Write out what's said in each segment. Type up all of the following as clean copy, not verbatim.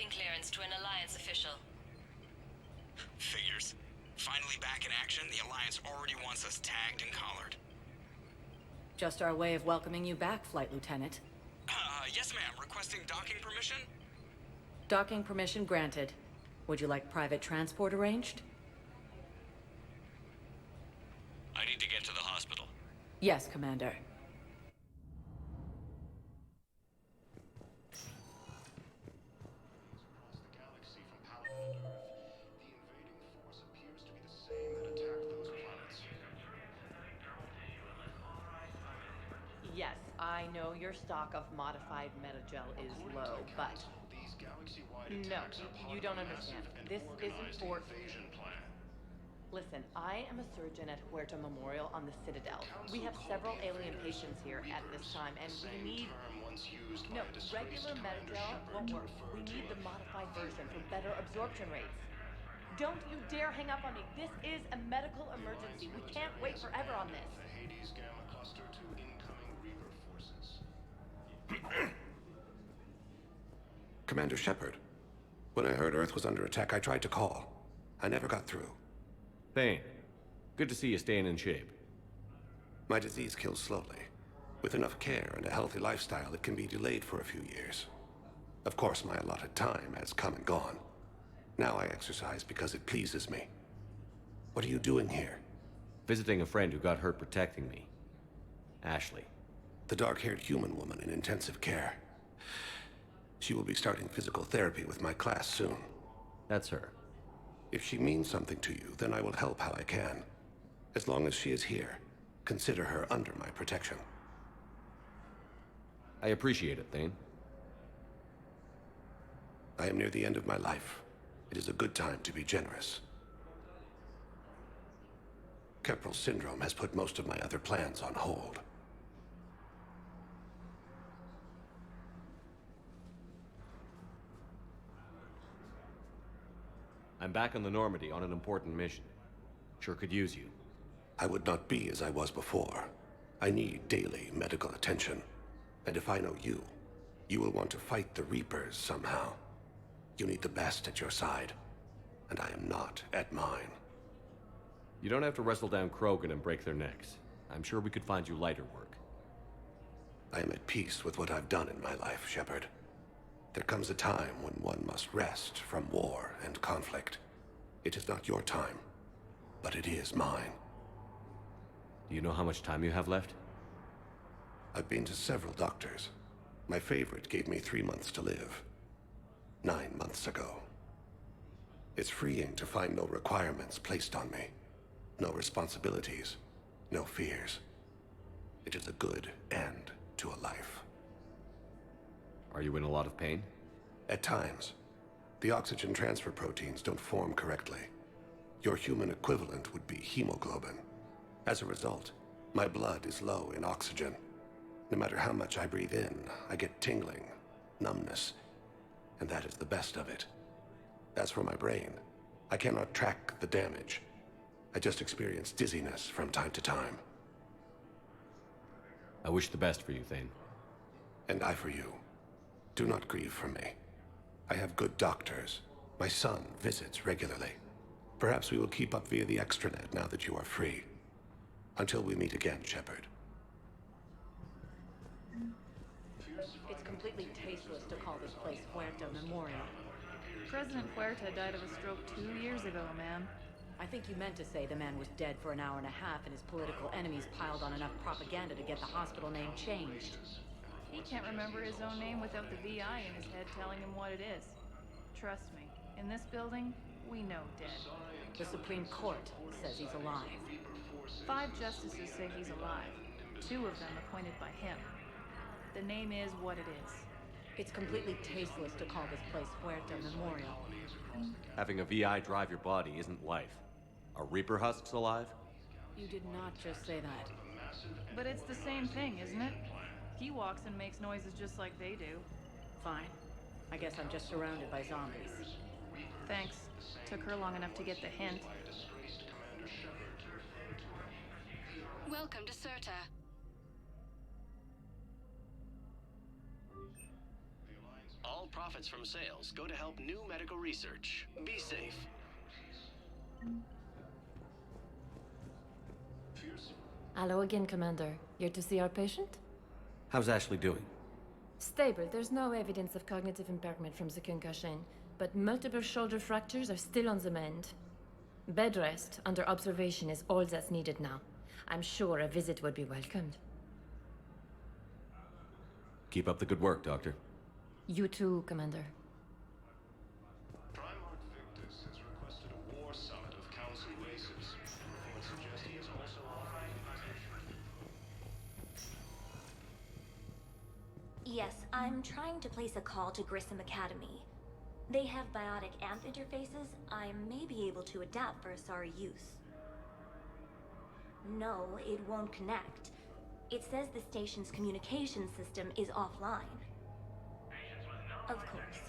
docking clearance to an Alliance official. Figures. Finally back in action, the Alliance already wants us tagged and collared. Just our way of welcoming you back, Flight Lieutenant. Yes ma'am, requesting docking permission? Docking permission granted. Would you like private transport arranged? I need to get to the hospital. Yes, Commander. Yes, I know your stock of modified metagel is low, but... No, you don't understand. This isn't for... Listen, I am a surgeon at Huerta Memorial on the Citadel. We have several alien patients here at this time, and we need... No, regular metagel won't work. We need the modified version for better absorption rates. Don't you dare hang up on me. This is a medical emergency. We can't wait forever on this. Commander Shepard, when I heard Earth was under attack, I tried to call. I never got through. Thane, good to see you staying in shape. My disease kills slowly. With enough care and a healthy lifestyle, it can be delayed for a few years. Of course, my allotted time has come and gone. Now I exercise because it pleases me. What are you doing here? Visiting a friend who got hurt protecting me. Ashley. The dark-haired human woman in intensive care. She will be starting physical therapy with my class soon. That's her. If she means something to you, then I will help how I can. As long as she is here, consider her under my protection. I appreciate it, Thane. I am near the end of my life. It is a good time to be generous. Keprel syndrome has put most of my other plans on hold. I'm back on the Normandy on an important mission. Sure could use you. I would not be as I was before. I need daily medical attention. And if I know you, you will want to fight the Reapers somehow. You need the best at your side, and I am not at mine. You don't have to wrestle down Krogan and break their necks. I'm sure we could find you lighter work. I am at peace with what I've done in my life, Shepard. There comes a time when one must rest from war and conflict. It is not your time, but it is mine. Do you know how much time you have left? I've been to several doctors. My favorite gave me 3 months to live. 9 months ago. It's freeing to find no requirements placed on me. No responsibilities. No fears. It is a good end to a life. Are you in a lot of pain? At times. The oxygen transfer proteins don't form correctly. Your human equivalent would be hemoglobin. As a result, my blood is low in oxygen. No matter how much I breathe in, I get tingling, numbness, and that is the best of it. As for my brain, I cannot track the damage. I just experience dizziness from time to time. I wish the best for you, Thane. And I for you. Do not grieve for me. I have good doctors. My son visits regularly. Perhaps we will keep up via the extranet now that you are free. Until we meet again, Shepard. It's completely tasteless to call this place Huerta Memorial. President Huerta died of a stroke 2 years ago, ma'am. I think you meant to say the man was dead for an hour and a half and his political enemies piled on enough propaganda to get the hospital name changed. He can't remember his own name without the VI in his head telling him what it is. Trust me, in this building, we know dead. The Supreme Court says he's alive. 5 justices say he's alive. 2 of them appointed by him. The name is what it is. It's completely tasteless to call this place Huerta Memorial. Having a VI drive your body isn't life. Are Reaper husks alive? You did not just say that. But it's the same thing, isn't it? He walks and makes noises just like they do. Fine. I guess I'm just surrounded by zombies. Thanks. Took her long enough to get the hint. Welcome to Cirta. All profits from sales go to help new medical research. Be safe. Hello again, Commander. Here to see our patient? How's Ashley doing? Stable. There's no evidence of cognitive impairment from the concussion, but multiple shoulder fractures are still on the mend. Bed rest under observation is all that's needed now. I'm sure a visit would be welcomed. Keep up the good work, Doctor. You too, Commander. Primarch Victus has requested a war summit of council races. Reports suggest he is also offering invitation. Yes, I'm trying to place a call to Grissom Academy. They have biotic amp interfaces I may be able to adapt for Asari use. No, it won't connect. It says the station's communication system is offline. Of course,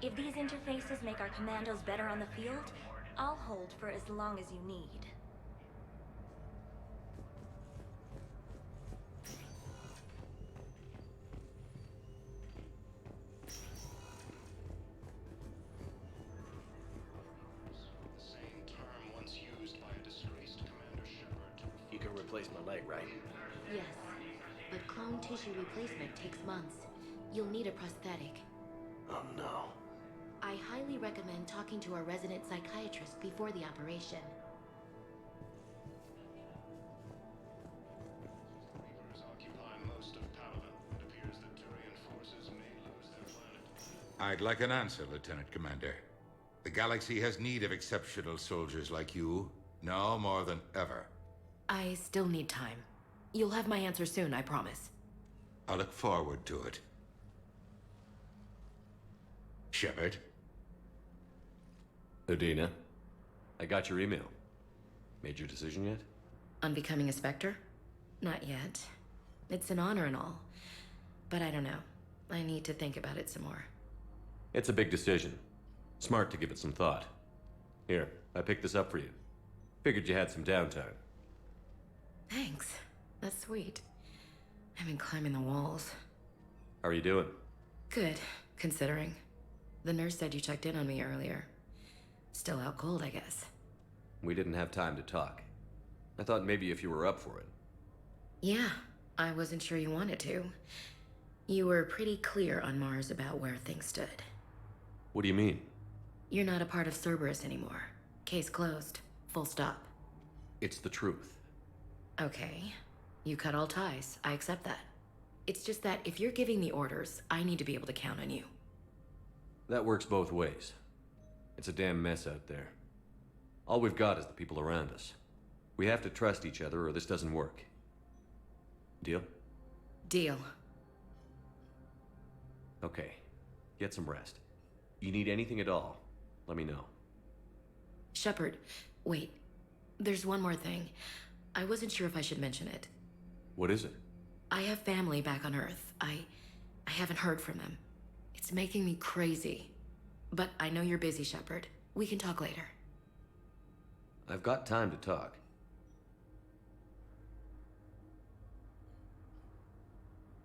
if these interfaces make our commandos better on the field, I'll hold for as long as you need. The same term once used by a disgraced Commander Shepard. You can replace my leg, right? Yes, but clone tissue replacement takes months. You'll need a prosthetic. Oh no. I highly recommend talking to our resident psychiatrist before the operation. Reapers occupy most of Palaven. It appears that Turian forces may lose their planet. I'd like an answer, Lieutenant Commander. The galaxy has need of exceptional soldiers like you, now more than ever. I still need time. You'll have my answer soon, I promise. I look forward to it. Shepard? Udina, I got your email. Made your decision yet? On becoming a Spectre? Not yet. It's an honor and all. But I don't know. I need to think about it some more. It's a big decision. Smart to give it some thought. Here, I picked this up for you. Figured you had some downtime. Thanks. That's sweet. I've been climbing the walls. How are you doing? Good, considering. The nurse said you checked in on me earlier. Still out cold, I guess. We didn't have time to talk. I thought maybe if you were up for it. Yeah, I wasn't sure you wanted to. You were pretty clear on Mars about where things stood. What do you mean? You're not a part of Cerberus anymore. Case closed. Full stop. It's the truth. Okay. You cut all ties. I accept that. It's just that if you're giving the orders, I need to be able to count on you. That works both ways. It's a damn mess out there. All we've got is the people around us. We have to trust each other or this doesn't work. Deal? Deal. Okay. Get some rest. You need anything at all, let me know. Shepard, wait. There's one more thing. I wasn't sure if I should mention it. What is it? I have family back on Earth. I haven't heard from them. It's making me crazy. But I know you're busy, Shepard. We can talk later. I've got time to talk.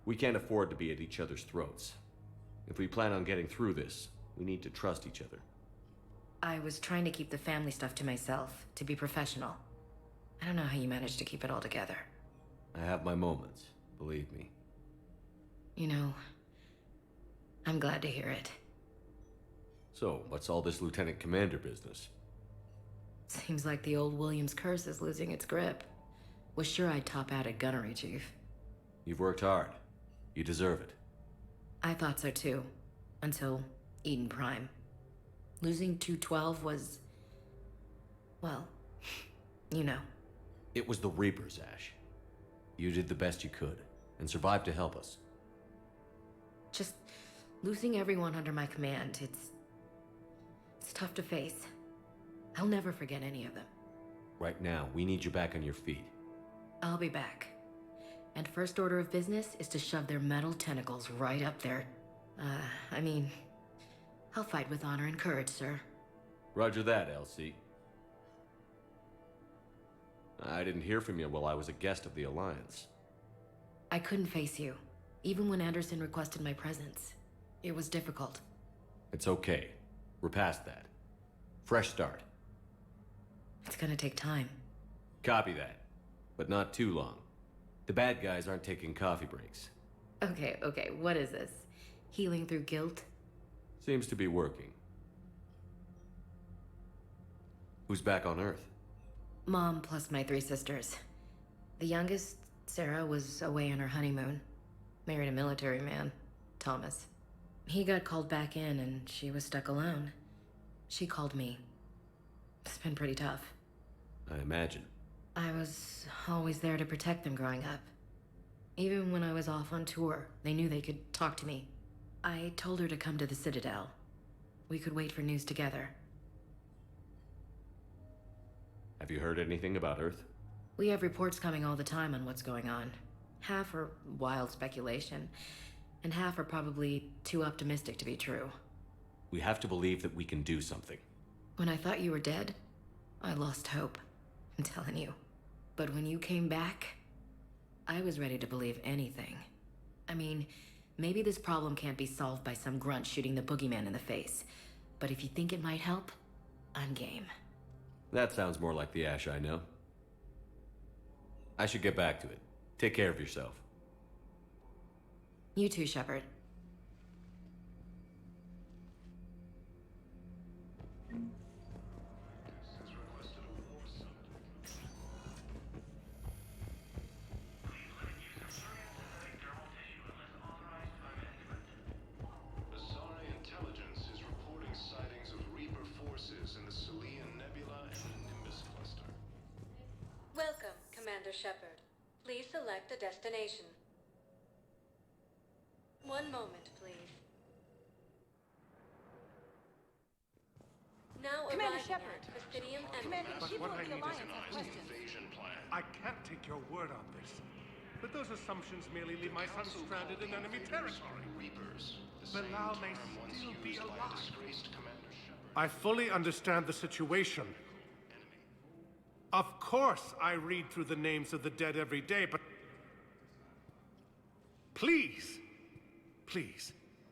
We can't afford to be at each other's throats. If we plan on getting through this, we need to trust each other. I was trying to keep the family stuff to myself, to be professional. I don't know how you managed to keep it all together. I have my moments, believe me. You know, I'm glad to hear it. So, what's all this Lieutenant Commander business? Seems like the old Williams curse is losing its grip. Was sure I'd top out at gunnery, Chief. You've worked hard. You deserve it. I thought so too. Until Eden Prime. Losing 212 was... well, you know. It was the Reapers, Ash. You did the best you could, and survived to help us. Just losing everyone under my command, it's tough to face. I'll never forget any of them. Right now, we need you back on your feet. I'll be back. And first order of business is to shove their metal tentacles right up there. I mean, I'll fight with honor and courage, sir. Roger that, LC. I didn't hear from you while I was a guest of the Alliance. I couldn't face you, even when Anderson requested my presence. It was difficult. It's okay. We're past that. Fresh start. It's gonna take time. Copy that. But not too long. The bad guys aren't taking coffee breaks. Okay, what is this? Healing through guilt? Seems to be working. Who's back on Earth? Mom plus my 3 sisters. The youngest, Sarah, was away on her honeymoon. Married a military man, Thomas. He got called back in and she was stuck alone. She called me. It's been pretty tough. I imagine. I was always there to protect them growing up. Even when I was off on tour, they knew they could talk to me. I told her to come to the Citadel. We could wait for news together. Have you heard anything about Earth? We have reports coming all the time on what's going on. Half are wild speculation, and half are probably too optimistic to be true. We have to believe that we can do something. When I thought you were dead, I lost hope. I'm telling you. But when you came back, I was ready to believe anything. I mean, maybe this problem can't be solved by some grunt shooting the boogeyman in the face. But if you think it might help, I'm game. That sounds more like the Ash I know. I should get back to it. Take care of yourself. You too, Shepard. Asari intelligence is reporting sightings of Reaper forces in the Salian Nebula and the Nimbus cluster. Welcome, Commander Shepard. Please select a destination. One moment, please. Now Commander arriving Shepard. at Fastidium Commander, Empire. people What of I the need is Alliance an have honest questions. invasion plan. I can't take your word on this. But those assumptions merely leave my son stranded in enemy territory. Reapers, the same Bilal may term once still used be by a alive. disgraced Commander Shepard. I fully understand the situation. Of course, I read through the names of the dead every day, but... Please,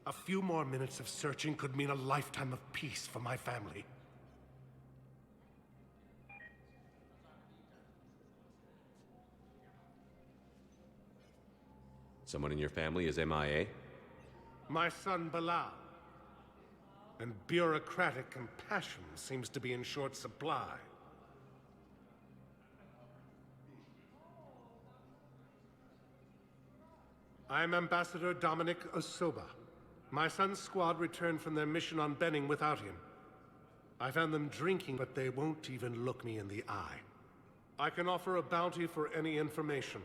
a few more minutes of searching could mean a lifetime of peace for my family. Someone in your family is MIA? My son Bilal. And bureaucratic compassion seems to be in short supply. I'm Ambassador Dominic Osoba. My son's squad returned from their mission on Benning without him. I found them drinking, but they won't even look me in the eye. I can offer a bounty for any information.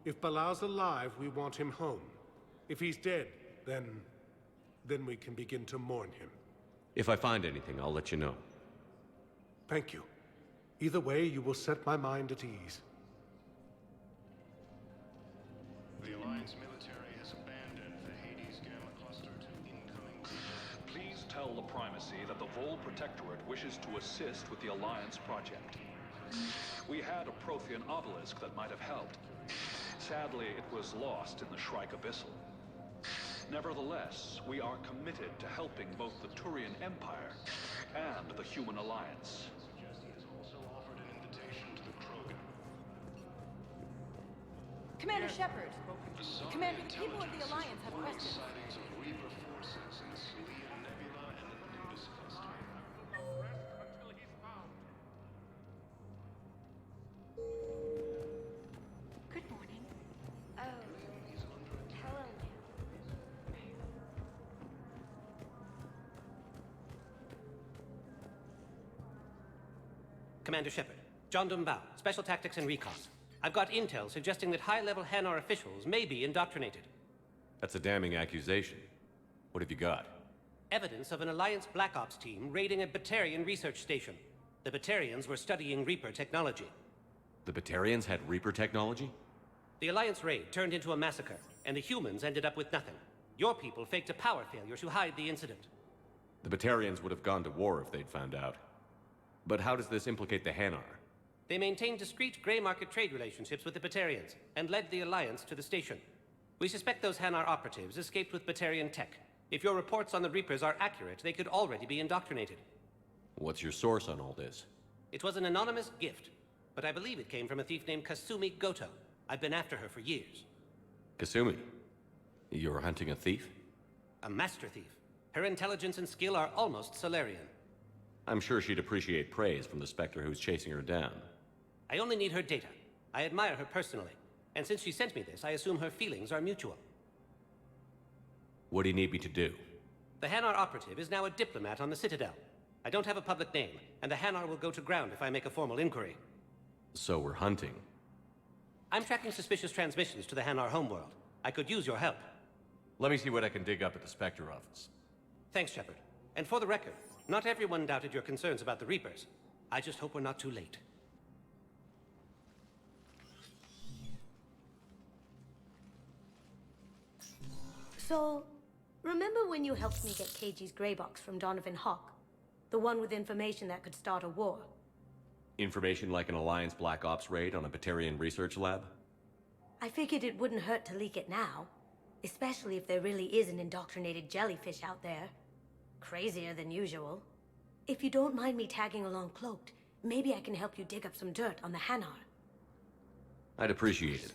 If Bilal's alive, we want him home. If he's dead, then we can begin to mourn him. If I find anything, I'll let you know. Thank you. Either way, you will set my mind at ease. The Alliance military has abandoned the Hades Gamma cluster to incoming... Please tell the Primacy that the Vol Protectorate wishes to assist with the Alliance project. We had a Prothean obelisk that might have helped. Sadly, it was lost in the Shrike Abyssal. Nevertheless, we are committed to helping both the Turian Empire and the Human Alliance. He has also offered an invitation to the Krogan. Commander Shepard. Asari Commander, the people of the intelligence Alliance is have reporting questions. sightings of Reaper forces in the Salian Nebula and the Nimbus cluster. Good morning. Oh, hello, ma'am. Commander Shepard. John Dumbao, Special Tactics and Recon. I've got intel suggesting that high-level Hanar officials may be indoctrinated. That's a damning accusation. What have you got? Evidence of an Alliance Black Ops team raiding a Batarian research station. The Batarians were studying Reaper technology. The Batarians had Reaper technology? The Alliance raid turned into a massacre, and the humans ended up with nothing. Your people faked a power failure to hide the incident. The Batarians would have gone to war if they'd found out. But how does this implicate the Hanar? They maintained discreet gray market trade relationships with the Batarians, and led the Alliance to the station. We suspect those Hanar operatives escaped with Batarian tech. If your reports on the Reapers are accurate, they could already be indoctrinated. What's your source on all this? It was an anonymous gift, but I believe it came from a thief named Kasumi Goto. I've been after her for years. Kasumi? You're hunting a thief? A master thief. Her intelligence and skill are almost Salarian. I'm sure she'd appreciate praise from the Spectre who's chasing her down. I only need her data. I admire her personally, and since she sent me this, I assume her feelings are mutual. What do you need me to do? The Hanar operative is now a diplomat on the Citadel. I don't have a public name, and the Hanar will go to ground if I make a formal inquiry. So we're hunting. I'm tracking suspicious transmissions to the Hanar homeworld. I could use your help. Let me see what I can dig up at the Spectre office. Thanks, Shepard. And for the record, not everyone doubted your concerns about the Reapers. I just hope we're not too late. So, remember when you helped me get KG's grey box from Donovan Hawk? The one with information that could start a war? Information like an Alliance Black Ops raid on a Batarian research lab? I figured it wouldn't hurt to leak it now. Especially if there really is an indoctrinated jellyfish out there. Crazier than usual. If you don't mind me tagging along cloaked, maybe I can help you dig up some dirt on the Hanar. I'd appreciate it.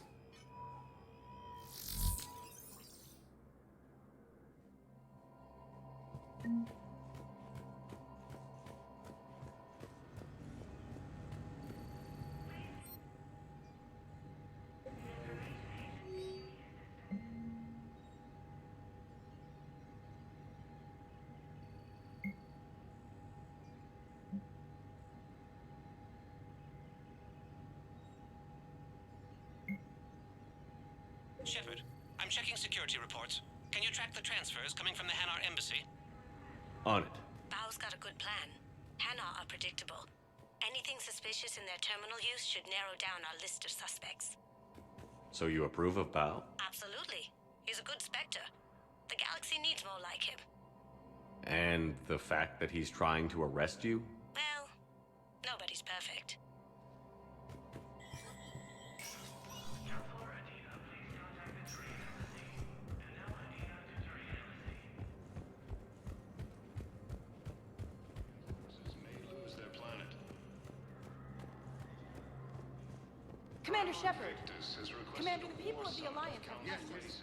Shepard, I'm checking security reports. Can you track the transfers coming from the Hanar embassy? On it. Bao's got a good plan. Hanar are predictable. Anything suspicious in their terminal use should narrow down our list of suspects. So you approve of Bao? Absolutely. He's a good Spectre. The galaxy needs more like him. And the fact that he's trying to arrest you? Well, nobody's perfect. Commander Shepard! Commander, the people of the Alliance have questions.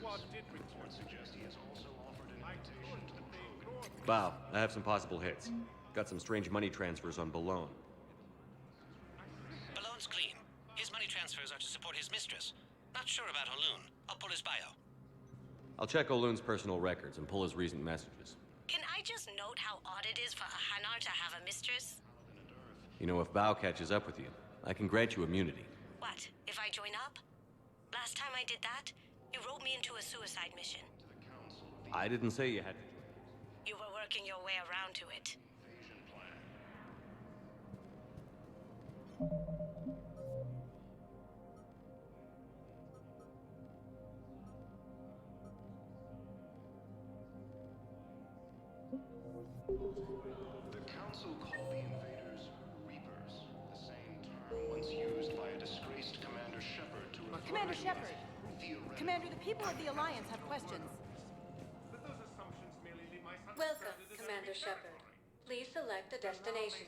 Bao, I have some possible hits. Got some strange money transfers on Balone. Balone's clean. His money transfers are to support his mistress. Not sure about Olun. I'll pull his bio. I'll check Olun's personal records and pull his recent messages. Can I just note how odd it is for a Hanar to have a mistress? You know, if Bao catches up with you, I can grant you immunity. What, if I join up? Last time I did that, you wrote me into a suicide mission. I didn't say you had to. You were working your way around to it. The Council called the invaders Reapers, the same term once used by a disgraced Commander Shepard to refer Commander to Shepard! theoretical... Commander, the people of the Alliance have questions. Welcome, Commander Shepard. Please select a destination.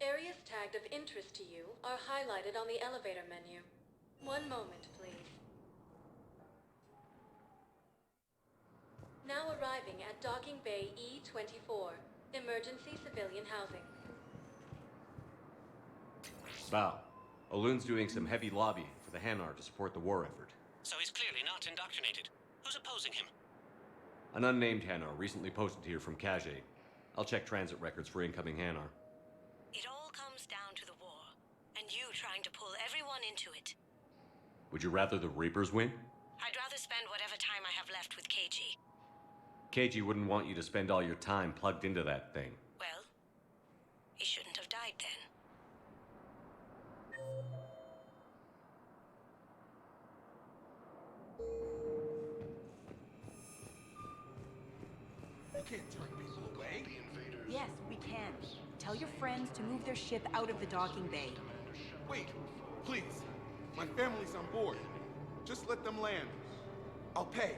Areas tagged of interest to you are highlighted on the elevator menu. One moment, please. Now arriving at Docking Bay E-24, Emergency Civilian Housing. Bao, Olun's doing some heavy lobbying for the Hanar to support the war effort. So he's clearly not indoctrinated. Who's opposing him? An unnamed Hanar recently posted here from Kage. I'll check transit records for incoming Hanar. It all comes down to the war, and you trying to pull everyone into it. Would you rather the Reapers win? I'd rather spend whatever time I have left with KG. KG wouldn't want you to spend all your time plugged into that thing. Well, he shouldn't have died then. You can't turn people away. Yes, we can. Tell your friends to move their ship out of the docking bay. Wait, please. My family's on board. Just let them land. I'll pay.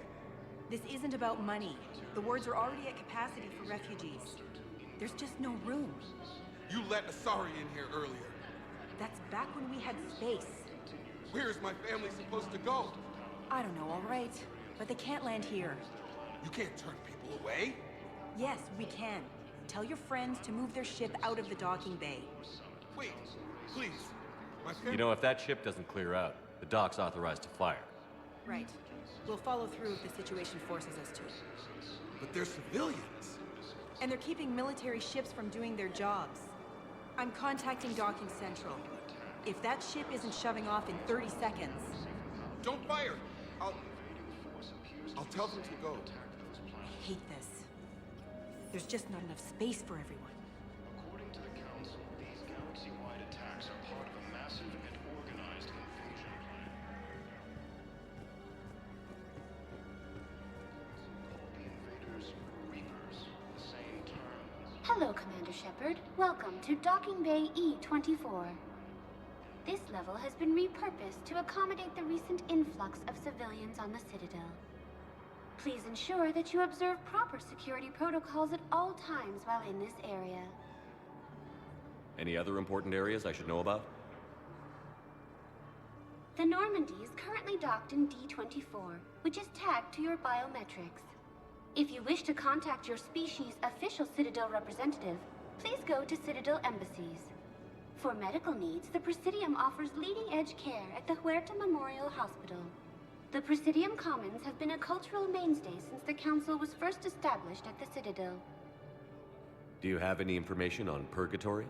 This isn't about money. The wards are already at capacity for refugees. There's just no room. You let Asari in here earlier. That's back when we had space. Where is my family supposed to go? I don't know, all right. But they can't land here. You can't turn people away. Yes, we can. Tell your friends to move their ship out of the docking bay. Wait, please. My family... You know, if that ship doesn't clear out, the dock's authorized to fire. Right. We'll follow through if the situation forces us to. But they're civilians. And they're keeping military ships from doing their jobs. I'm contacting Docking Central. If that ship isn't shoving off in 30 seconds... Don't fire! I'll tell them to go. I hate this. There's just not enough space for everyone. According to the Council, these galaxy-wide attacks are part of a massive and organized invasion plan. Call the invaders Reapers, the same term. Hello, Commander Shepard. Welcome to Docking Bay E-24. This level has been repurposed to accommodate the recent influx of civilians on the Citadel. Please ensure that you observe proper security protocols at all times while in this area. Any other important areas I should know about? The Normandy is currently docked in D-24, which is tagged to your biometrics. If you wish to contact your species' official Citadel representative, please go to Citadel embassies. For medical needs, the Presidium offers leading-edge care at the Huerta Memorial Hospital. The Presidium Commons have been a cultural mainstay since the Council was first established at the Citadel. Do you have any information on purgatory?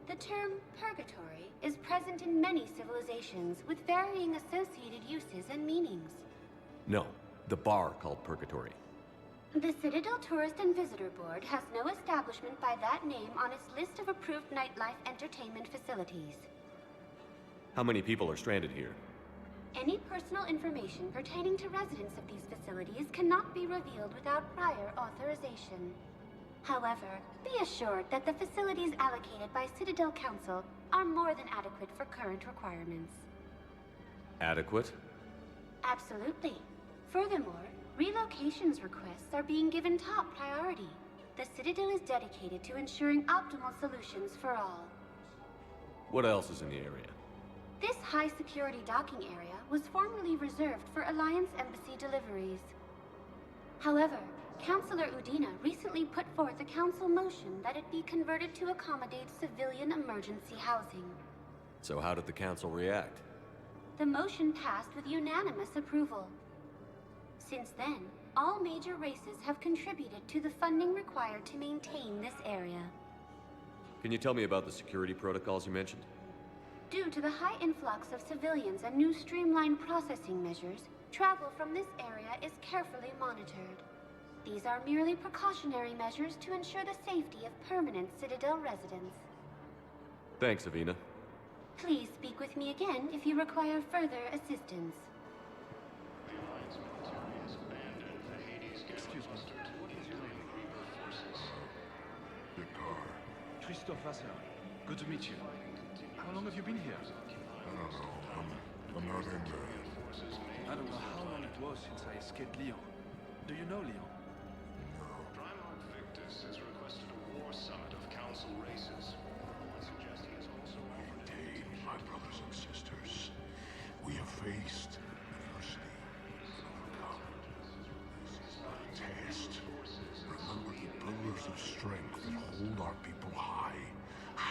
The term purgatory is present in many civilizations with varying associated uses and meanings. No, the bar called purgatory. The Citadel Tourist and Visitor Board has no establishment by that name on its list of approved nightlife entertainment facilities. How many people are stranded here? Any personal information pertaining to residents of these facilities cannot be revealed without prior authorization. However, be assured that the facilities allocated by Citadel Council are more than adequate for current requirements. Adequate? Absolutely. Furthermore, relocations requests are being given top priority. The Citadel is dedicated to ensuring optimal solutions for all. What else is in the area? This high-security docking area was formerly reserved for Alliance Embassy deliveries. However, Councilor Udina recently put forth a council motion that it be converted to accommodate civilian emergency housing. So how did the council react? The motion passed with unanimous approval. Since then, all major races have contributed to the funding required to maintain this area. Can you tell me about the security protocols you mentioned? Due to the high influx of civilians and new streamlined processing measures, travel from this area is carefully monitored. These are merely precautionary measures to ensure the safety of permanent Citadel residents. Thanks, Avina. Please speak with me again if you require further assistance. The Alliance military has abandoned the Hades Excuse me. What is your name? Reaper forces. Victor. Christophe Vasser. Good to meet you. How long have you been here? I don't know. I'm not in there. I don't know how long it was since I escaped Lyon. Do you know Lyon? Primarch Victus has requested a war summit of council races. I suggest he has also offered Indeed, my brothers and sisters. We have faced adversity and overcome. This is my test. Remember the pillars of strength that hold our people high.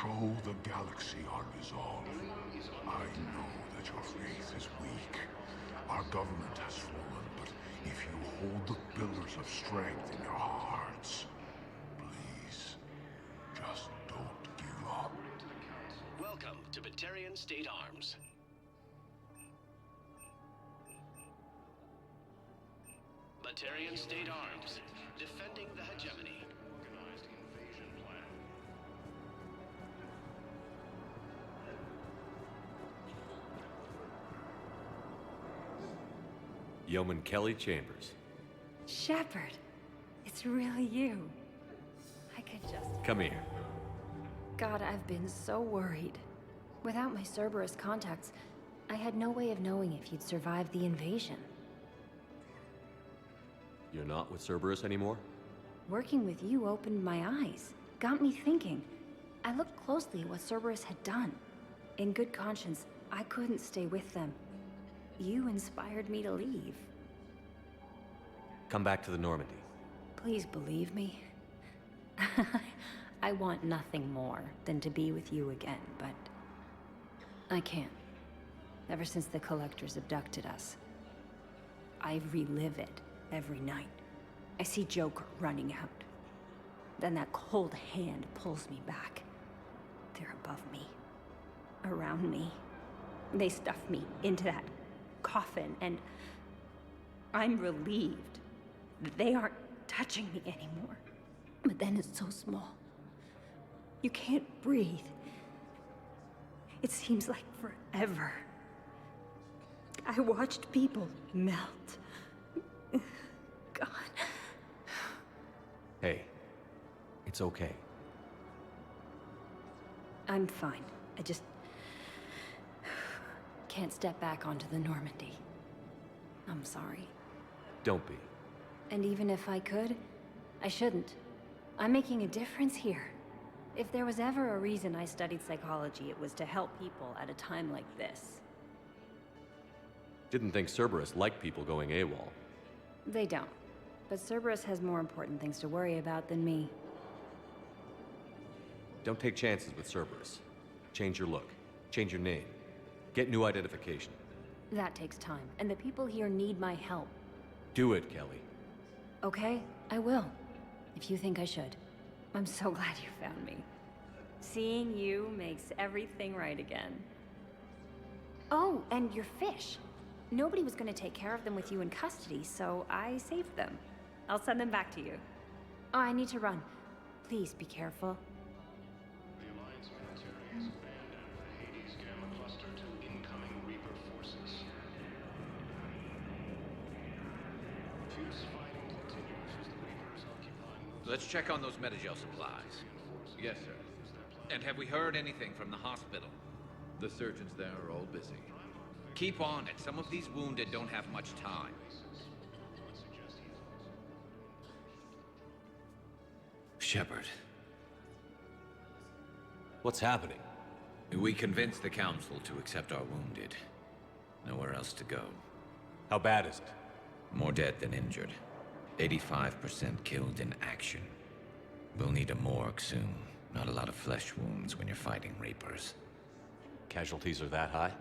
Show the galaxy our resolve. I know that your faith is weak. Our government has fallen, but if you hold the pillars of strength in your hearts, please, just don't give up. Welcome to Batarian State Arms. Batarian State Arms, defending the hegemony. organized invasion plan. Yeoman Kelly Chambers. Shepard, it's really you. I could just... Come here. God, I've been so worried. Without my Cerberus contacts, I had no way of knowing if you'd survived the invasion. You're not with Cerberus anymore? Working with you opened my eyes, got me thinking. I looked closely at what Cerberus had done. In good conscience, I couldn't stay with them. You inspired me to leave. Come back to the Normandy. Please believe me. I want nothing more than to be with you again, but I can't. Ever since the Collectors abducted us, I relive it every night. I see Joker running out. Then that cold hand pulls me back. They're above me, around me. They stuff me into that coffin, and I'm relieved that they aren't touching me anymore. But then it's so small. You can't breathe. It seems like forever. I watched people melt. God. Hey, it's okay. I'm fine. I just can't step back onto the Normandy. I'm sorry. Don't be. And even if I could, I shouldn't. I'm making a difference here. If there was ever a reason I studied psychology, it was to help people at a time like this. Didn't think Cerberus liked people going AWOL. They don't. But Cerberus has more important things to worry about than me. Don't take chances with Cerberus. Change your look. Change your name. Get new identification. That takes time, and the people here need my help. Do it, Kelly. Okay, I will. If you think I should. I'm so glad you found me. Seeing you makes everything right again. Oh, and your fish. Nobody was going to take care of them with you in custody, so I saved them. I'll send them back to you. Oh, I need to run. Please be careful. The Alliance military has abandoned the Hades Gamma cluster to incoming Reaper forces. Fierce fighting continues as the Reapers occupy... Let's check on those Metagel supplies. Yes, sir. And have we heard anything from the hospital? The surgeons there are all busy. Keep on it. Some of these wounded don't have much time. Shepard. What's happening? We convinced the Council to accept our wounded. Nowhere else to go. How bad is it? More dead than injured. 85% killed in action. We'll need a morgue soon. Not a lot of flesh wounds when you're fighting Reapers. Casualties are that high?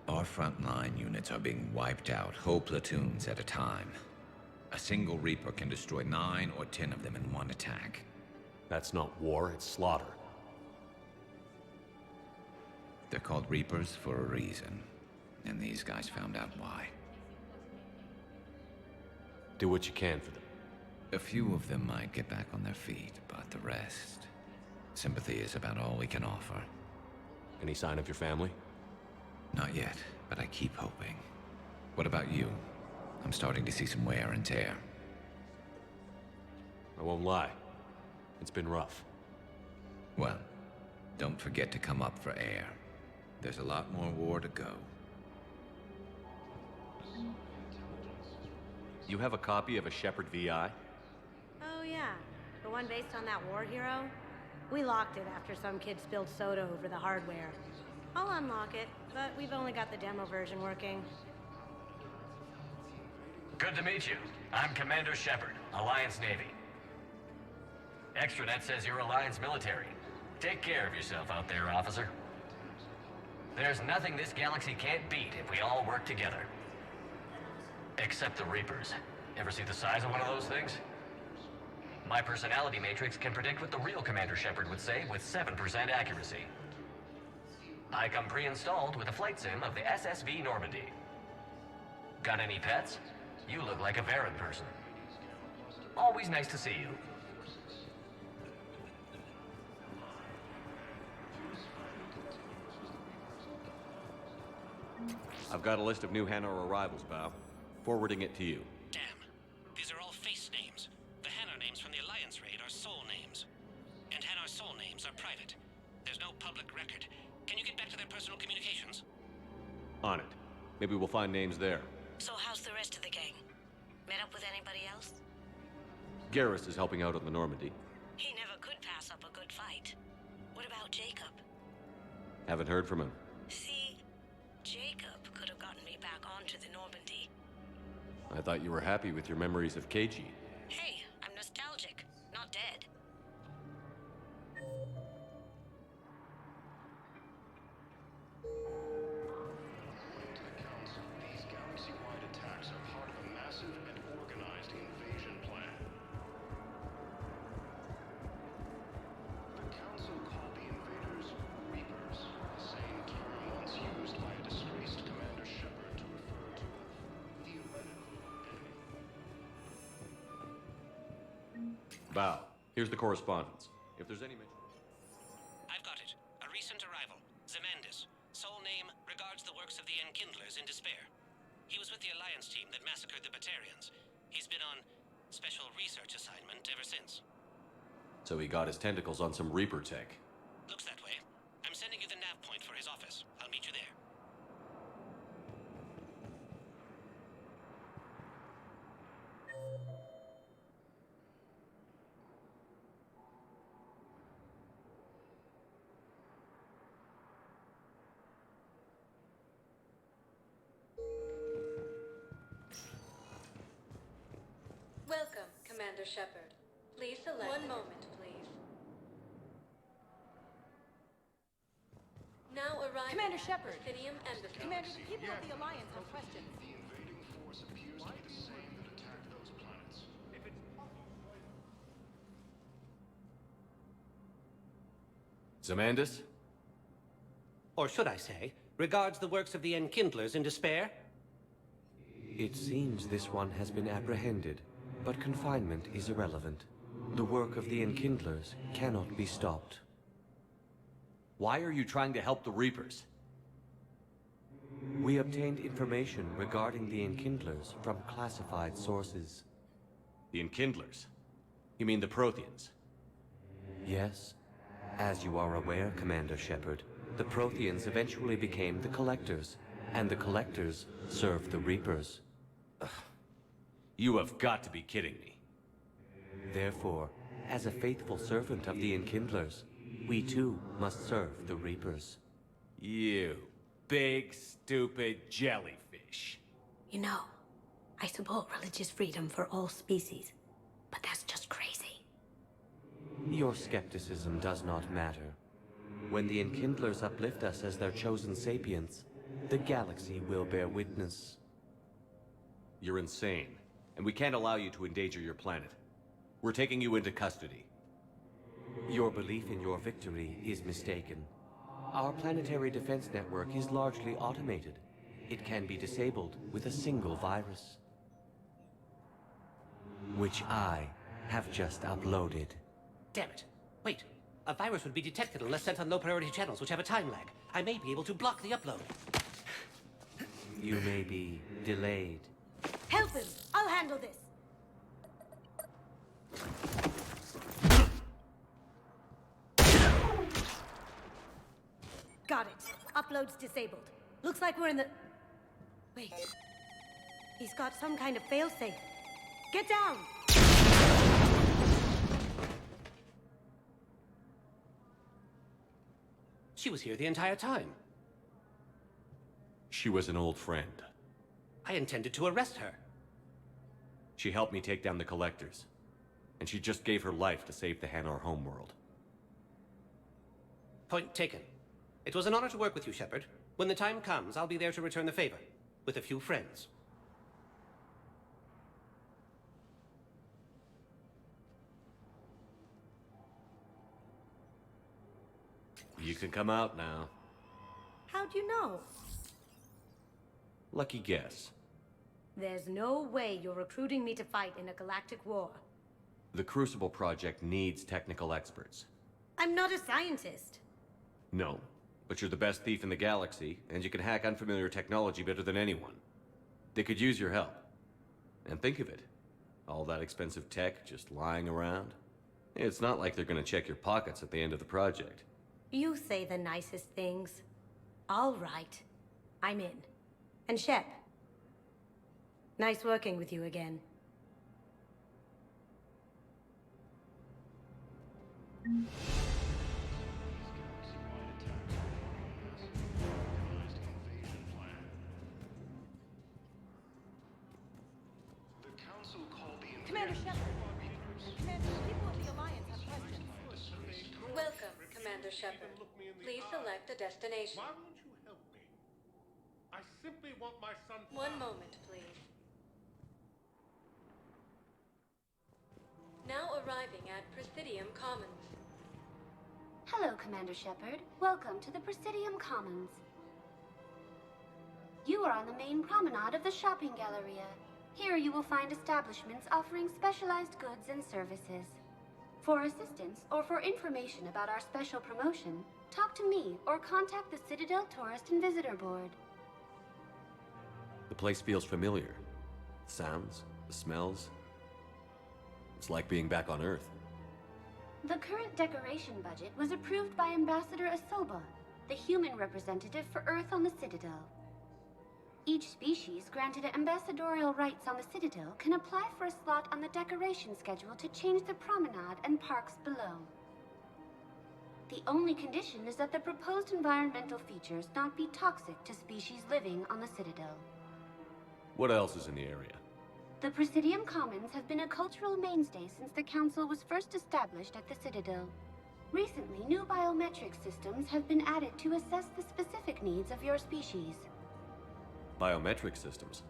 Our frontline units are being wiped out, whole platoons at a time. A single Reaper can destroy 9 or 10 of them in one attack. That's not war, it's slaughter. They're called Reapers for a reason. And these guys found out why. Do what you can for them. A few of them might get back on their feet, but the rest... Sympathy is about all we can offer. Any sign of your family? Not yet, but I keep hoping. What about you? I'm starting to see some wear and tear. I won't lie. It's been rough. Well, don't forget to come up for air. There's a lot more war to go. You have a copy of a Shepard VI? Oh yeah, the one based on that war hero? We locked it after some kid spilled soda over the hardware. I'll unlock it, but we've only got the demo version working. Good to meet you. I'm Commander Shepard, Alliance Navy. Extranet says you're Alliance military. Take care of yourself out there, officer. There's nothing this galaxy can't beat if we all work together. Except the Reapers. Ever see the size of one of those things? My personality matrix can predict what the real Commander Shepard would say with 7% accuracy. I come pre-installed with a flight sim of the SSV Normandy. Got any pets? You look like a Varen person. Always nice to see you. I've got a list of new Hanar arrivals, Bao. Forwarding it to you. Damn. These are all face names. The Hanar names from the Alliance raid are soul names. And Hanar soul names are private. There's no public record. Can you get back to their personal communications? On it. Maybe we'll find names there. So how's the rest of the gang? Met up with anybody else? Garrus is helping out on the Normandy. He never could pass up a good fight. What about Jacob? Haven't heard from him. See, Jacob could have gotten me back onto the Normandy. I thought you were happy with your memories of KG. Hey, I'm nostalgic, not dead. These galaxy-wide attacks are part of a massive and organized invasion plan. The Council called the invaders Reapers, the same term once used by a disgraced Commander Shepard to refer to a theoretical enemy. Bow, here's the correspondence. If there's any mention... I've got it. A recent arrival. Zemandis. Sole name regards the works of the Enkindlers in despair. He was with the Alliance team that massacred the Batarians. He's been on special research assignment ever since. So he got his tentacles on some Reaper tech. Looks that way. I'm sending you the nav point for his office. I'll meet you there. Welcome, Commander Shepard. Please select... One moment, please. Now arriving Commander at Shepard. Presidium Embassy. Commander, the people of the Alliance have questions. The invading force appears to be the same that attacked those planets. Zemandis? Or should I say, regards the works of the Enkindlers in despair? It seems this one has been apprehended, but confinement is irrelevant. The work of the Enkindlers cannot be stopped. Why are you trying to help the Reapers? We obtained information regarding the Enkindlers from classified sources. The Enkindlers? You mean the Protheans? Yes. As you are aware, Commander Shepard, the Protheans eventually became the Collectors, and the Collectors served the Reapers. You have got to be kidding me. Therefore, as a faithful servant of the Enkindlers, we too must serve the Reapers. You big, stupid jellyfish. You know, I support religious freedom for all species, but that's just crazy. Your skepticism does not matter. When the Enkindlers uplift us as their chosen sapients, the galaxy will bear witness. You're insane, and we can't allow you to endanger your planet. We're taking you into custody. Your belief in your victory is mistaken. Our planetary defense network is largely automated. It can be disabled with a single virus, which I have just uploaded. Damn it. Wait. A virus would be detected unless sent on low-priority channels, which have a time lag. I may be able to block the upload. You may be delayed. Help him! I'll handle this! Got it. Upload's disabled. Looks like we're in the... Wait. He's got some kind of failsafe. Get down! She was here the entire time. She was an old friend. I intended to arrest her. She helped me take down the Collectors. And she just gave her life to save the Hanar homeworld. Point taken. It was an honor to work with you, Shepard. When the time comes, I'll be there to return the favor. With a few friends. You can come out now. How'd you know? Lucky guess. There's no way you're recruiting me to fight in a galactic war. The Crucible Project needs technical experts. I'm not a scientist. No, but you're the best thief in the galaxy, and you can hack unfamiliar technology better than anyone. They could use your help. And think of it. All that expensive tech just lying around. It's not like they're gonna check your pockets at the end of the project. You say the nicest things. All right. I'm in. And Shep. Nice working with you again. Commander Shepard. Commander, people of the Alliance have questions. Welcome, Commander Shepard. Please select a destination. Why won't you help me? I simply want my son... One moment, please. Now arriving at Presidium Commons. Hello, Commander Shepard. Welcome to the Presidium Commons. You are on the main promenade of the shopping galleria. Here you will find establishments offering specialized goods and services. For assistance or for information about our special promotion, talk to me or contact the Citadel Tourist and Visitor Board. The place feels familiar. The sounds, the smells. It's like being back on Earth. The current decoration budget was approved by Ambassador Asoba, the human representative for Earth on the Citadel. Each species granted ambassadorial rights on the Citadel can apply for a slot on the decoration schedule to change the promenade and parks below. The only condition is that the proposed environmental features not be toxic to species living on the Citadel. What else is in the area? The Presidium Commons have been a cultural mainstay since the Council was first established at the Citadel. Recently, new biometric systems have been added to assess the specific needs of your species. Biometric systems.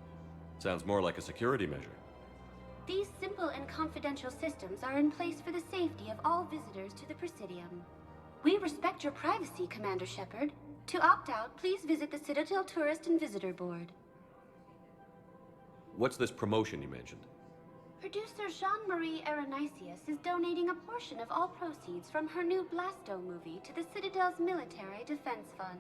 Sounds more like a security measure. These simple and confidential systems are in place for the safety of all visitors to the Presidium. We respect your privacy, Commander Shepard. To opt out, please visit the Citadel Tourist and Visitor Board. What's this promotion you mentioned? Producer Jean-Marie Aronisius is donating a portion of all proceeds from her new Blasto movie to the Citadel's Military Defense Fund.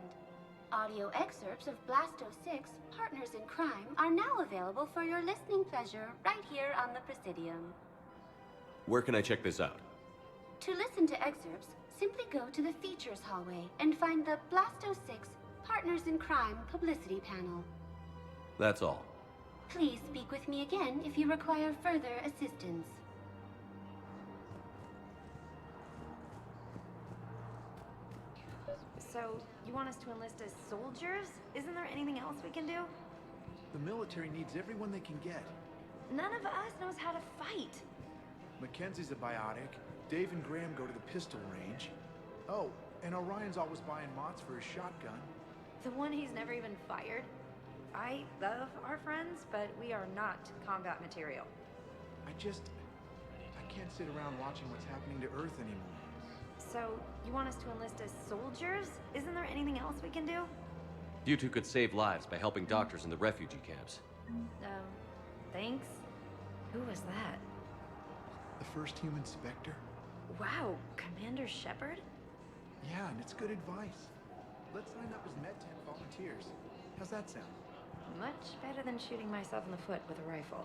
Audio excerpts of Blasto 6, Partners in Crime, are now available for your listening pleasure right here on the Presidium. Where can I check this out? To listen to excerpts, simply go to the Features hallway and find the Blasto 6, Partners in Crime publicity panel. That's all. Please speak with me again if you require further assistance. So, you want us to enlist as soldiers? Isn't there anything else we can do? The military needs everyone they can get. None of us knows how to fight. Mackenzie's a biotic. Dave and Graham go to the pistol range. Oh, and Orion's always buying mods for his shotgun. The one he's never even fired? I love our friends, but we are not combat material. I can't sit around watching what's happening to Earth anymore. So, you want us to enlist as soldiers? Isn't there anything else we can do? You two could save lives by helping doctors in the refugee camps. Thanks? Who was that? The first human Spectre? Wow, Commander Shepard? Yeah, and it's good advice. Let's sign up as Med-10 volunteers. How's that sound? Much better than shooting myself in the foot with a rifle.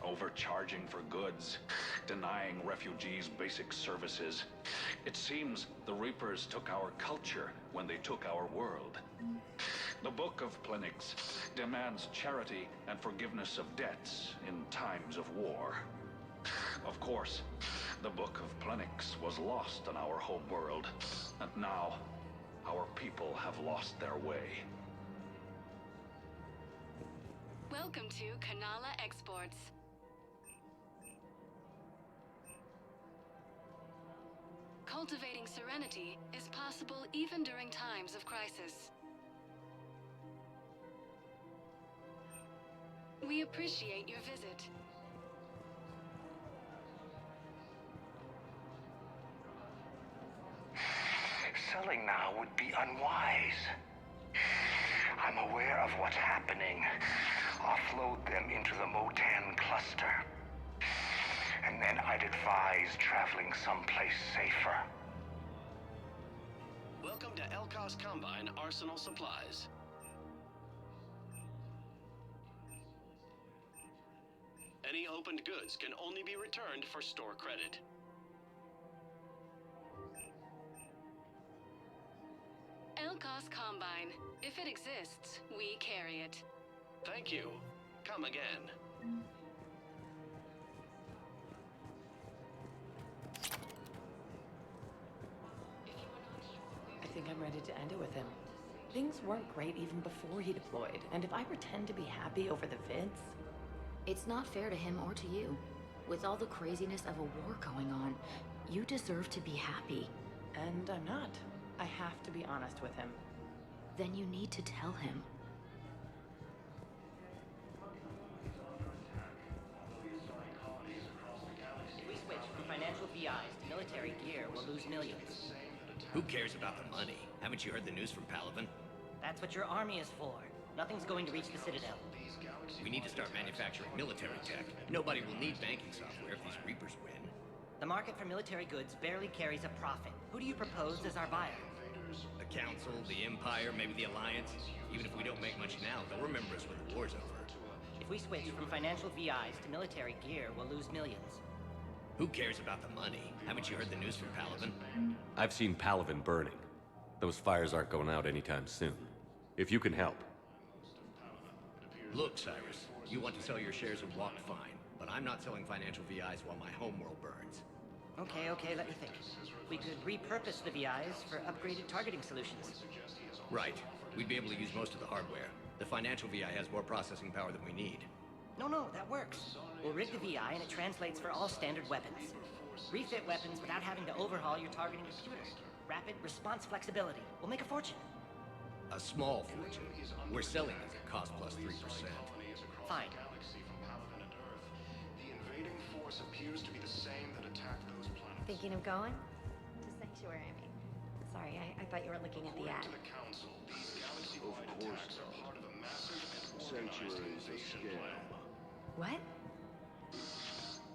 Overcharging for goods, denying refugees basic services. It seems the Reapers took our culture when they took our world. The Book of Plenix demands charity and forgiveness of debts in times of war. Of course, the Book of Plenix was lost on our home world, and now our people have lost their way. Welcome to Kanala Exports. Cultivating serenity is possible even during times of crisis. We appreciate your visit. Selling now would be unwise. I'm aware of what's happening. Offload them into the Motan cluster. And then I'd advise traveling someplace safer. Welcome to Elkos Combine Arsenal Supplies. Any opened goods can only be returned for store credit. Combine. If it exists, we carry it. Thank you. Come again. I think I'm ready to end it with him. Things weren't great even before he deployed, and if I pretend to be happy over the vids... It's not fair to him or to you. With all the craziness of a war going on, you deserve to be happy. And I'm not. I have to be honest with him. Then you need to tell him. If we switch from financial VIs to military gear, we'll lose millions. Who cares about the money? Haven't you heard the news from Palaven? That's what your army is for. Nothing's going to reach the Citadel. We need to start manufacturing military tech. Nobody will need banking software if these Reapers win. The market for military goods barely carries a profit. Who do you propose as our buyer? The Council, the Empire, maybe the Alliance. Even if we don't make much now, they'll remember us when the war's over. If we switch from financial VIs to military gear, we'll lose millions. Who cares about the money? Haven't you heard the news from Palaven? I've seen Palaven burning. Those fires aren't going out anytime soon. If you can help. Look, Cyrus, you want to sell your shares of Walk fine, but I'm not selling financial VIs while my homeworld burns. Okay, let me think. We could repurpose the VIs for upgraded targeting solutions. Right. We'd be able to use most of the hardware. The financial VI has more processing power than we need. No, that works. We'll rig the VI and it translates for all standard weapons. Refit weapons without having to overhaul your targeting computer. Rapid response flexibility. We'll make a fortune. A small fortune. We're selling these at cost plus 3%. Fine. The invading force appears to be the same that attacked those planets. Thinking of going? To Sanctuary, I mean. Sorry, I thought you were looking at the ad. To the Council, these galaxy-wide attacks are part of a massive and Sanctuary's a scam. What?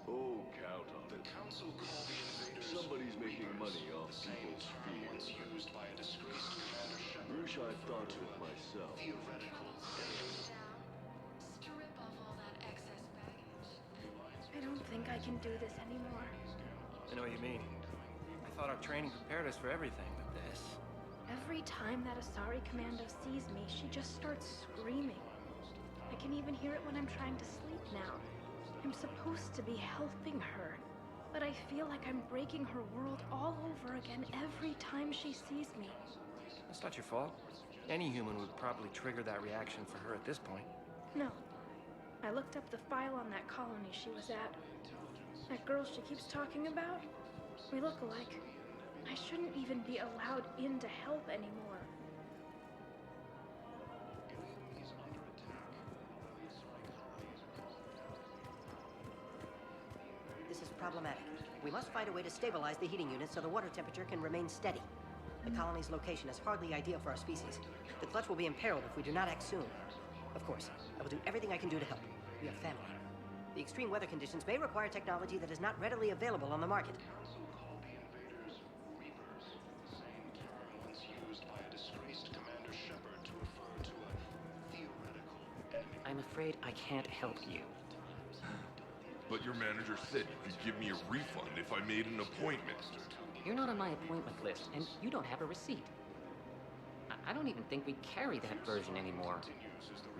Oh, count on the it. Council call the invaders. Somebody's making money off people's fear. Once used by a disgraced Commander Shepard. Wish I thought of it myself. Theoretical. Strip off all that excess baggage. I don't think I can do this anymore. I know what you mean. I thought our training prepared us for everything, but this... Every time that Asari commando sees me, she just starts screaming. I can even hear it when I'm trying to sleep now. I'm supposed to be helping her, but I feel like I'm breaking her world all over again every time she sees me. That's not your fault. Any human would probably trigger that reaction for her at this point. No. I looked up the file on that colony she was at. That girl she keeps talking about? We look alike. I shouldn't even be allowed in to help anymore. This is problematic. We must find a way to stabilize the heating unit so the water temperature can remain steady. The colony's location is hardly ideal for our species. The clutch will be imperiled if we do not act soon. Of course, I will do everything I can do to help. We are family. The extreme weather conditions may require technology that is not readily available on the market. I'm afraid I can't help you. But your manager said you could give me a refund if I made an appointment. You're not on my appointment list, and you don't have a receipt. I don't even think we carry that version anymore.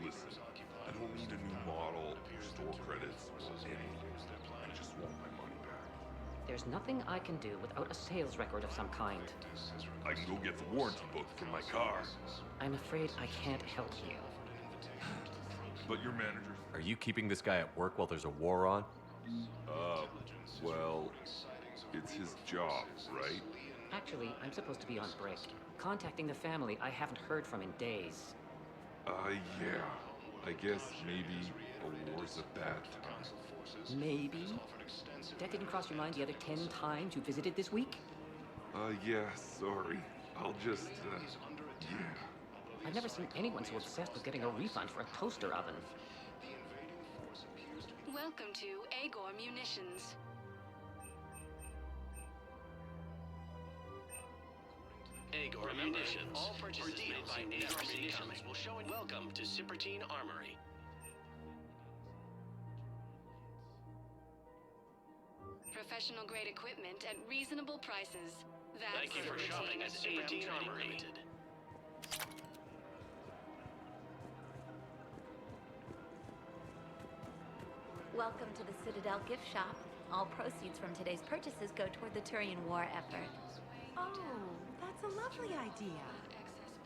Listen, I don't need a new model, store credits, or anything. I just want my money back. There's nothing I can do without a sales record of some kind. I can go get the warranty book from my car. I'm afraid I can't help you. But your manager... Are you keeping this guy at work while there's a war on? Well, it's his job, right? Actually, I'm supposed to be on break. Contacting the family I haven't heard from in days. Yeah. I guess maybe a war's a bad time. Maybe? That didn't cross your mind the other 10 times you visited this week? Yeah, sorry. I'll just, yeah. I've never seen anyone so obsessed with getting a refund for a toaster oven. Welcome to Agor Munitions. Agor Munitions. All purchases made by Agor Munitions will show in welcome to Cipertine Armory. Professional grade equipment at reasonable prices. That's Thank you for shopping at Cipertine Armory Limited. Welcome to the Citadel gift shop. All proceeds from today's purchases go toward the Turian war effort. Oh, that's a lovely idea.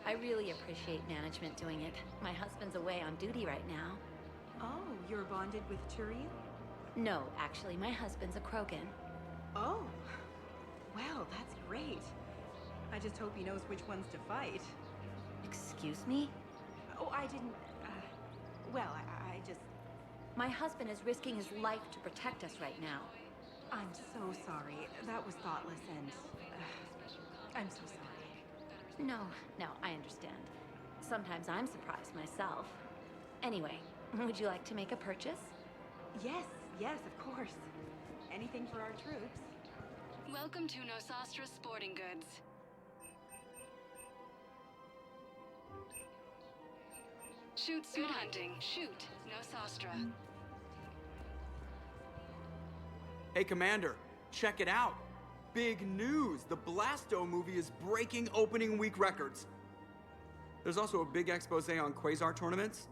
I really appreciate management doing it. My husband's away on duty right now. Oh, you're bonded with Turian? No, actually, my husband's a Krogan. Oh, well, that's great. I just hope he knows which ones to fight. Excuse me? Oh, I didn't, well, I just... My husband is risking his life to protect us right now. I'm so sorry. That was thoughtless and... I'm so sorry. No, I understand. Sometimes I'm surprised myself. Anyway, would you like to make a purchase? Yes, of course. Anything for our troops. Welcome to Nosastra Sporting Goods. Shoot smart. Good hunting. Shoot Nosastra. Hey, Commander, check it out. Big news! The Blasto movie is breaking opening week records. There's also a big expose on quasar tournaments,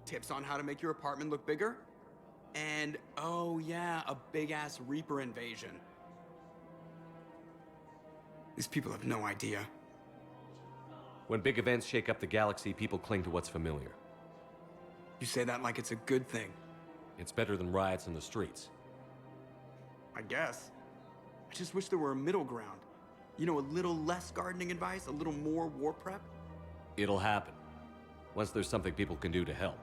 tips on how to make your apartment look bigger, and, oh yeah, a big-ass Reaper invasion. These people have no idea. When big events shake up the galaxy, people cling to what's familiar. You say that like it's a good thing. It's better than riots in the streets. I guess. I just wish there were a middle ground. You know, a little less gardening advice, a little more war prep. It'll happen. Once there's something people can do to help.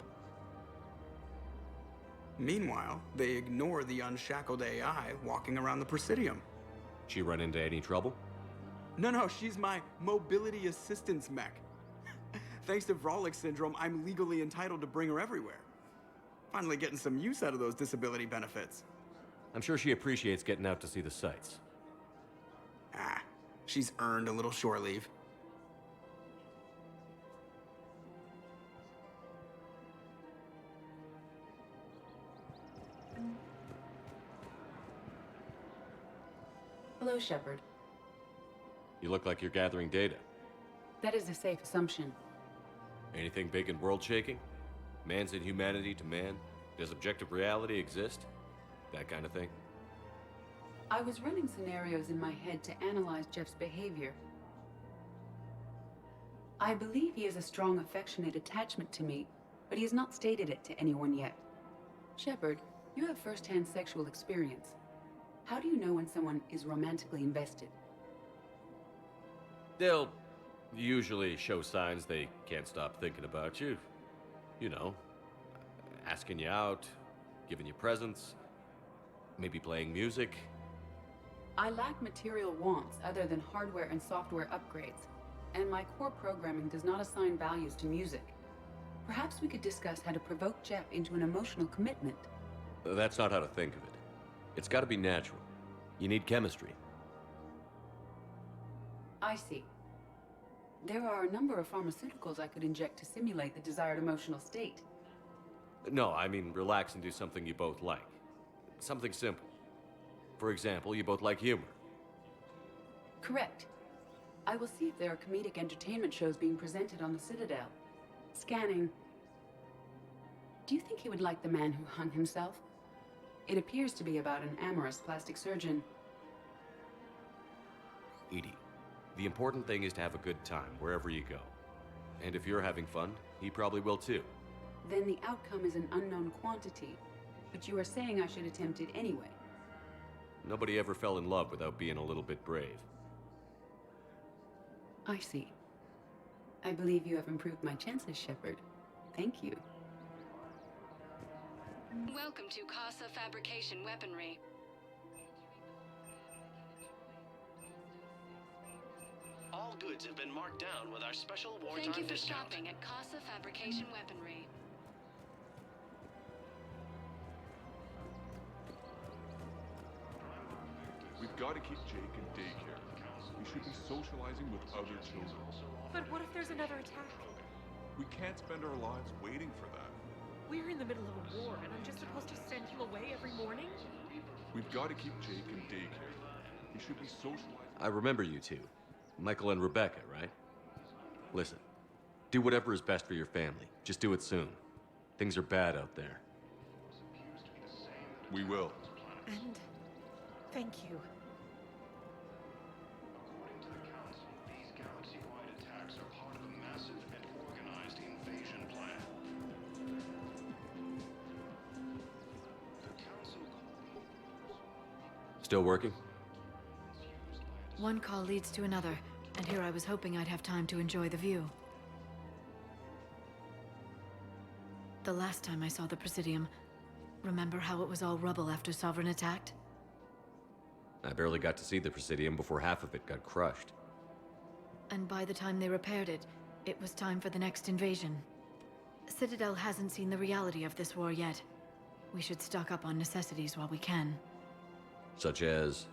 Meanwhile, they ignore the unshackled AI walking around the Presidium. She run into any trouble? No, she's my mobility assistance mech. Thanks to Vrolic syndrome, I'm legally entitled to bring her everywhere. Finally getting some use out of those disability benefits. I'm sure she appreciates getting out to see the sights. She's earned a little shore leave. Hello, Shepard. You look like you're gathering data. That is a safe assumption. Anything big and world-shaking? Man's inhumanity to man? Does objective reality exist? That kind of thing? I was running scenarios in my head to analyze Jeff's behavior. I believe he has a strong affectionate attachment to me, but he has not stated it to anyone yet. Shepard, you have first-hand sexual experience. How do you know when someone is romantically invested? They'll usually show signs they can't stop thinking about you. You know, asking you out, giving you presents, maybe playing music. I lack material wants other than hardware and software upgrades, and my core programming does not assign values to music. Perhaps we could discuss how to provoke Jeff into an emotional commitment. That's not how to think of it. It's got to be natural. You need chemistry. I see. There are a number of pharmaceuticals I could inject to simulate the desired emotional state. No, I mean relax and do something you both like. Something simple. For example, you both like humor. Correct. I will see if there are comedic entertainment shows being presented on the Citadel. Scanning. Do you think he would like The Man Who Hung Himself? It appears to be about an amorous plastic surgeon. Edie, the important thing is to have a good time wherever you go. And if you're having fun, he probably will too. Then the outcome is an unknown quantity. But you are saying I should attempt it anyway. Nobody ever fell in love without being a little bit brave. I see. I believe you have improved my chances, Shepard. Thank you. Welcome to Casa Fabrication Weaponry. All goods have been marked down with our special wartime Thank you for discount. shopping at Casa Fabrication Weaponry. We've got to keep Jake in daycare. We should be socializing with other children. But what if there's another attack? We can't spend our lives waiting for that. We're in the middle of a war, and I'm just supposed to send him away every morning? We've got to keep Jake in daycare. We should be socializing. I remember you two. Michael and Rebecca, right? Listen, do whatever is best for your family. Just do it soon. Things are bad out there. We will. And thank you. According to the Council, these galaxy-wide attacks are part of a massive and organized invasion plan. The Council Still working? One call leads to another, and here I was hoping I'd have time to enjoy the view. The last time I saw the Presidium, remember how it was all rubble after Sovereign attacked? I barely got to see the Presidium before half of it got crushed. And by the time they repaired it, it was time for the next invasion. Citadel hasn't seen the reality of this war yet. We should stock up on necessities while we can. Such as?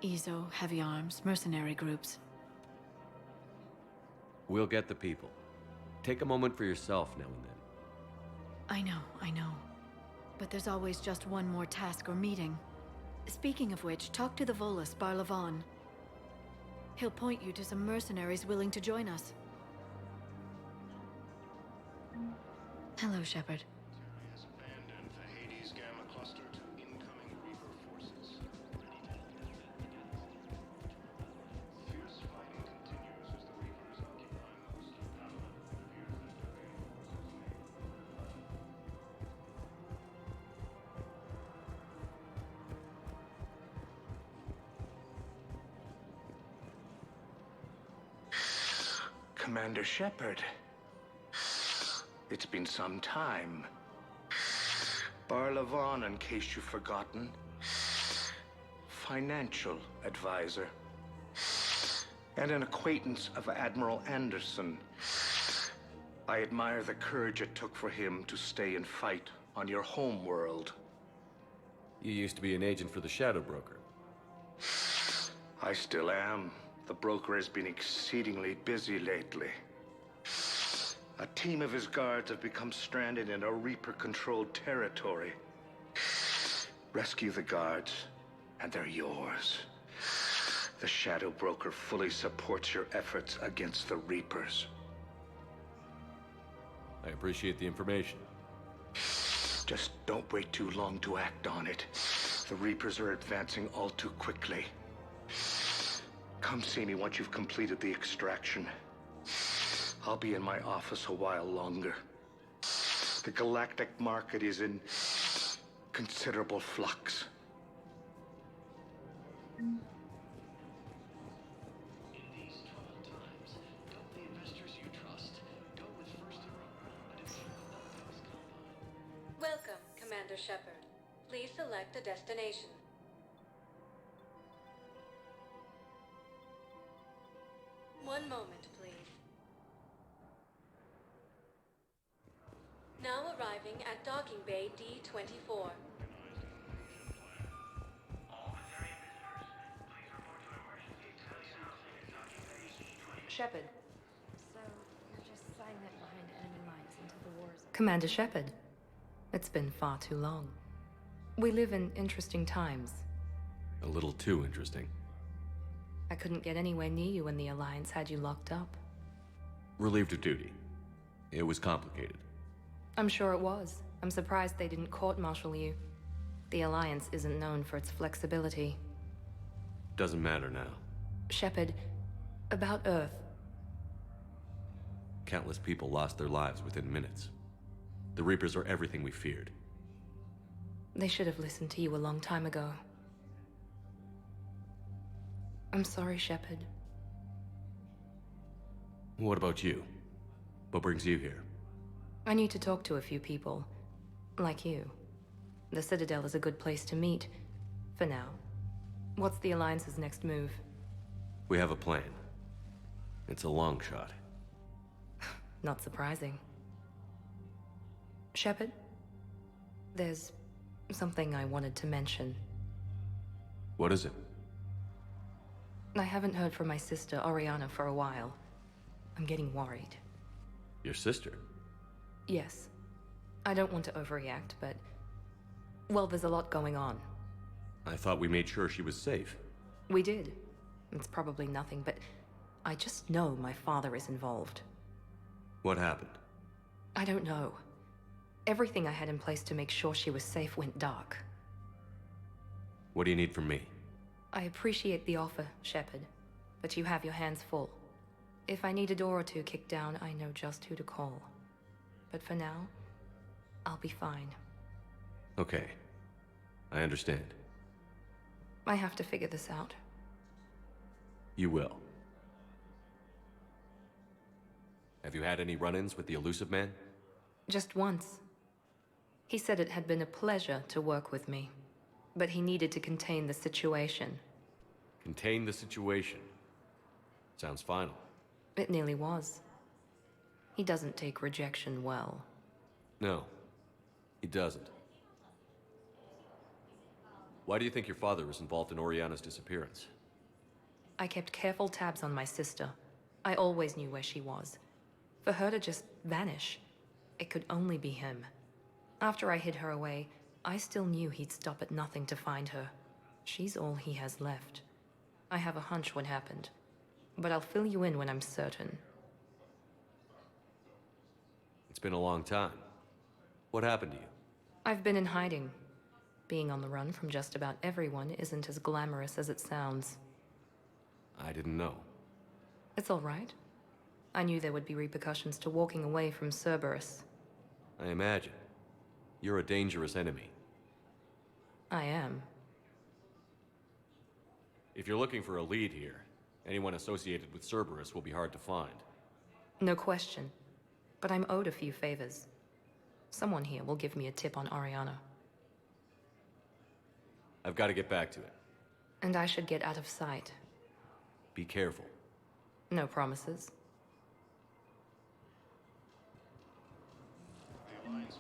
EZO, heavy arms, mercenary groups. We'll get the people. Take a moment for yourself now and then. I know. But there's always just one more task or meeting. Speaking of which, talk to the Volus, Barlavon. He'll point you to some mercenaries willing to join us. Hello, Shepard. has abandoned the Hades Gamma Cluster to incoming Reaper forces. Fierce fighting continues as the Reapers occupy most of Babylon. Commander Shepard. It's been some time. Barlavon, in case you've forgotten. Financial advisor. And an acquaintance of Admiral Anderson. I admire the courage it took for him to stay and fight on your home world. You used to be an agent for the Shadow Broker. I still am. The broker has been exceedingly busy lately. A team of his guards have become stranded in a Reaper-controlled territory. Rescue the guards, and they're yours. The Shadow Broker fully supports your efforts against the Reapers. I appreciate the information. Just don't wait too long to act on it. The Reapers are advancing all too quickly. Come see me once you've completed the extraction. I'll be in my office a while longer. The galactic market is in considerable flux. In these troubled times, don't the investors you trust go with First Welcome, Commander Shepard. Please select a destination. One moment, please. Now arriving at docking bay D-24. Shepard. So, you're just silent behind enemy lines until the war's over. Commander Shepard. It's been far too long. We live in interesting times. A little too interesting. I couldn't get anywhere near you when the Alliance had you locked up. Relieved of duty. It was complicated. I'm sure it was. I'm surprised they didn't court-martial you. The Alliance isn't known for its flexibility. Doesn't matter now. Shepard, about Earth. Countless people lost their lives within minutes. The Reapers are everything we feared. They should have listened to you a long time ago. I'm sorry, Shepard. What about you? What brings you here? I need to talk to a few people. Like you. The Citadel is a good place to meet. For now. What's the Alliance's next move? We have a plan. It's a long shot. Not surprising. Shepard? There's something I wanted to mention. What is it? I haven't heard from my sister, Oriana, for a while. I'm getting worried. Your sister? Yes. I don't want to overreact, but... well, there's a lot going on. I thought we made sure she was safe. We did. It's probably nothing, but... I just know my father is involved. What happened? I don't know. Everything I had in place to make sure she was safe went dark. What do you need from me? I appreciate the offer, Shepard, but you have your hands full. If I need a door or two kicked down, I know just who to call. But for now, I'll be fine. Okay. I understand. I have to figure this out. You will. Have you had any run-ins with the Elusive Man? Just once. He said it had been a pleasure to work with me, but he needed to contain the situation. Contain the situation. Sounds final. It nearly was. He doesn't take rejection well. No, he doesn't. Why do you think your father was involved in Oriana's disappearance? I kept careful tabs on my sister. I always knew where she was. For her to just vanish, it could only be him. After I hid her away, I still knew he'd stop at nothing to find her. She's all he has left. I have a hunch what happened, but I'll fill you in when I'm certain. It's been a long time. What happened to you? I've been in hiding. Being on the run from just about everyone isn't as glamorous as it sounds. I didn't know. It's all right. I knew there would be repercussions to walking away from Cerberus. I imagine. You're a dangerous enemy. I am. If you're looking for a lead here, anyone associated with Cerberus will be hard to find. No question. But I'm owed a few favors. Someone here will give me a tip on Oriana. I've got to get back to it. And I should get out of sight. Be careful. No promises. The Alliance